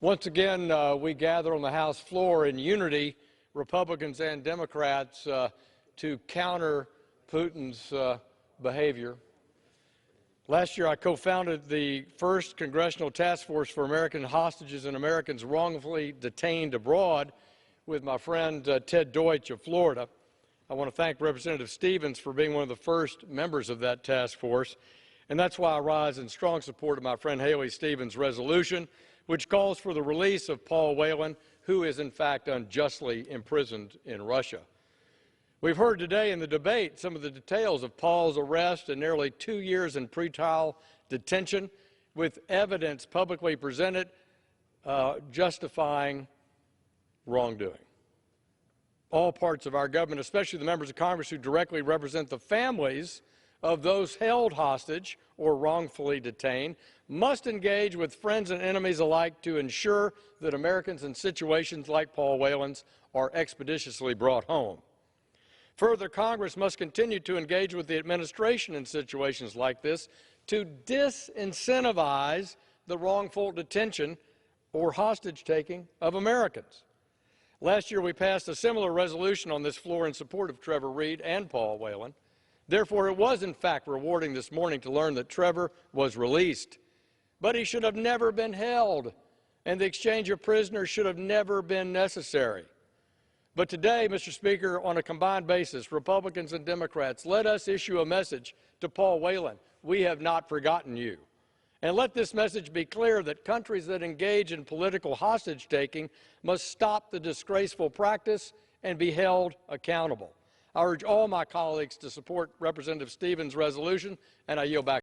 Once again, we gather on the House floor in unity, Republicans and Democrats, to counter Putin's behavior. Last year, I co-founded the first Congressional Task Force for American Hostages and Americans Wrongfully Detained Abroad with my friend Ted Deutsch of Florida. I want to thank Representative Stevens for being one of the first members of that task force, and that's why I rise in strong support of my friend Haley Stevens' resolution, which calls for the release of Paul Whelan, who is in fact unjustly imprisoned in Russia. We've heard today in the debate some of the details of Paul's arrest and nearly 2 years in pretrial detention, with evidence publicly presented justifying wrongdoing. All parts of our government, especially the members of Congress who directly represent the families of those held hostage or wrongfully detained, must engage with friends and enemies alike to ensure that Americans in situations like Paul Whelan's are expeditiously brought home. Further, Congress must continue to engage with the administration in situations like this to disincentivize the wrongful detention or hostage-taking of Americans. Last year, we passed a similar resolution on this floor in support of Trevor Reed and Paul Whelan. Therefore, it was in fact rewarding this morning to learn that Trevor was released. But he should have never been held, and the exchange of prisoners should have never been necessary. But today, Mr. Speaker, on a combined basis, Republicans and Democrats, let us issue a message to Paul Whelan. We have not forgotten you. And let this message be clear that countries that engage in political hostage-taking must stop the disgraceful practice and be held accountable. I urge all my colleagues to support Representative Stevens' resolution, and I yield back.